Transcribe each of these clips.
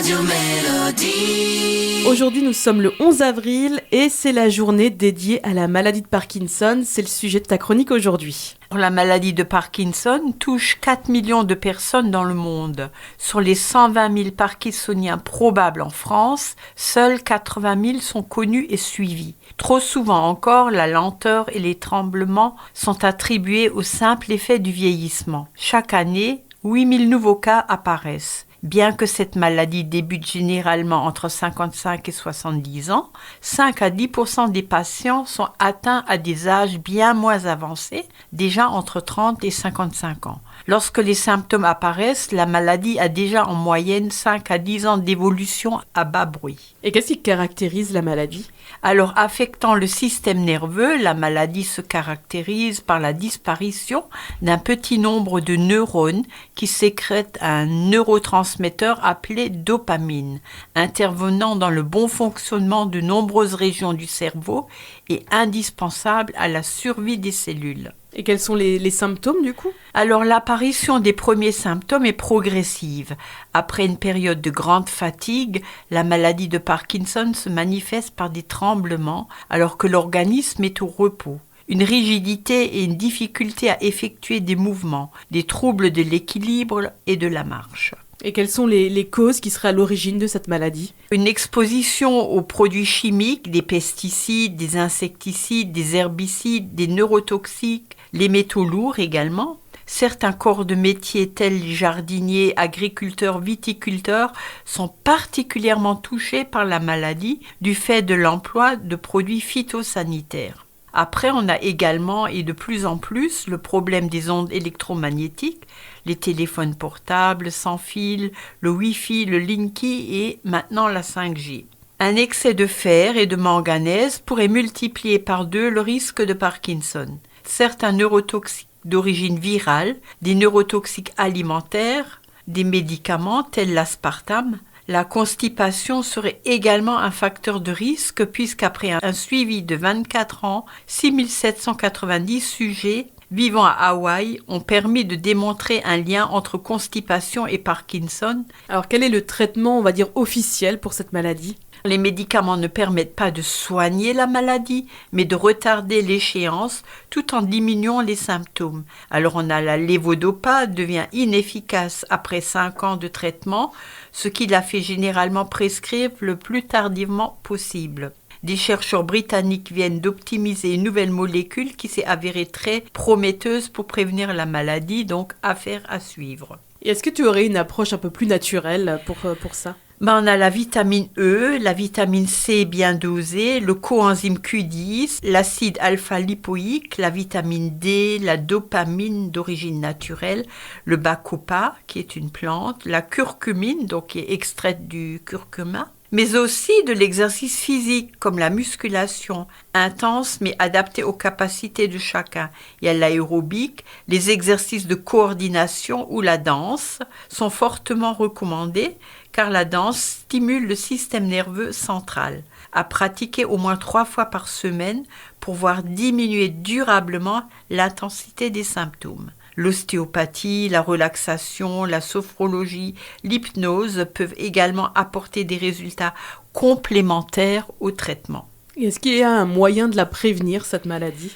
Radio Mélodie. Aujourd'hui, nous sommes le 11 avril et c'est la journée dédiée à la maladie de Parkinson. C'est le sujet de ta chronique aujourd'hui. La maladie de Parkinson touche 4 millions de personnes dans le monde. Sur les 120 000 parkinsoniens probables en France, seuls 80 000 sont connus et suivis. Trop souvent encore, la lenteur et les tremblements sont attribués au simple effet du vieillissement. Chaque année, 8 000 nouveaux cas apparaissent. Bien que cette maladie débute généralement entre 55 et 70 ans, 5 à 10% des patients sont atteints à des âges bien moins avancés, déjà entre 30 et 55 ans. Lorsque les symptômes apparaissent, la maladie a déjà en moyenne 5 à 10 ans d'évolution à bas bruit. Et qu'est-ce qui caractérise la maladie ? Alors, affectant le système nerveux, la maladie se caractérise par la disparition d'un petit nombre de neurones qui sécrètent un neurotransmetteur appelé dopamine, intervenant dans le bon fonctionnement de nombreuses régions du cerveau et indispensable à la survie des cellules. Et quels sont les symptômes du coup ? Alors l'apparition des premiers symptômes est progressive. Après une période de grande fatigue, la maladie de Parkinson se manifeste par des tremblements alors que l'organisme est au repos. Une rigidité et une difficulté à effectuer des mouvements, des troubles de l'équilibre et de la marche. Et quelles sont les causes qui seraient à l'origine de cette maladie ? Une exposition aux produits chimiques, des pesticides, des insecticides, des herbicides, des neurotoxiques, les métaux lourds également. Certains corps de métier tels les jardiniers, agriculteurs, viticulteurs sont particulièrement touchés par la maladie du fait de l'emploi de produits phytosanitaires. Après, on a également, et de plus en plus, le problème des ondes électromagnétiques, les téléphones portables, sans fil, le Wi-Fi, le Linky et maintenant la 5G. Un excès de fer et de manganèse pourrait multiplier par 2 le risque de Parkinson. Certains neurotoxiques d'origine virale, des neurotoxiques alimentaires, des médicaments tels l'aspartame. La constipation serait également un facteur de risque puisqu'après un suivi de 24 ans, 6 790 sujets vivant à Hawaï ont permis de démontrer un lien entre constipation et Parkinson. Alors quel est le traitement, on va dire, officiel pour cette maladie ? Les médicaments ne permettent pas de soigner la maladie, mais de retarder l'échéance tout en diminuant les symptômes. Alors on a la lévodopa devient inefficace après 5 ans de traitement, ce qui la fait généralement prescrire le plus tardivement possible. Des chercheurs britanniques viennent d'optimiser une nouvelle molécule qui s'est avérée très prometteuse pour prévenir la maladie, donc affaire à suivre. Et est-ce que tu aurais une approche un peu plus naturelle pour ça ? On a la vitamine E, la vitamine C bien dosée, le coenzyme Q10, l'acide alpha-lipoïque, la vitamine D, la dopamine d'origine naturelle, le bacopa qui est une plante, la curcumine donc qui est extraite du curcuma, mais aussi de l'exercice physique comme la musculation, intense mais adaptée aux capacités de chacun. Il y a l'aérobic, les exercices de coordination ou la danse sont fortement recommandés car la danse stimule le système nerveux central. À pratiquer au moins 3 fois par semaine pour voir diminuer durablement l'intensité des symptômes. L'ostéopathie, la relaxation, la sophrologie, l'hypnose peuvent également apporter des résultats complémentaires au traitement. Est-ce qu'il y a un moyen de la prévenir, cette maladie ?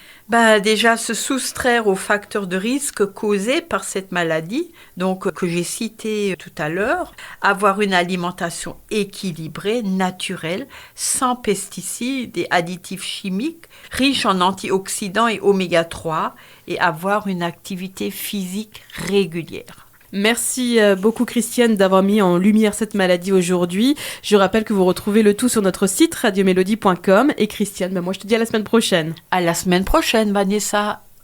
Déjà, se soustraire aux facteurs de risque causés par cette maladie, donc que j'ai cité tout à l'heure, avoir une alimentation équilibrée, naturelle, sans pesticides et additifs chimiques, riche en antioxydants et oméga 3, et avoir une activité physique régulière. Merci beaucoup Christiane d'avoir mis en lumière cette maladie aujourd'hui. Je rappelle que vous retrouvez le tout sur notre site radiomélodie.com. Et Christiane, moi je te dis à la semaine prochaine. À la semaine prochaine Vanessa.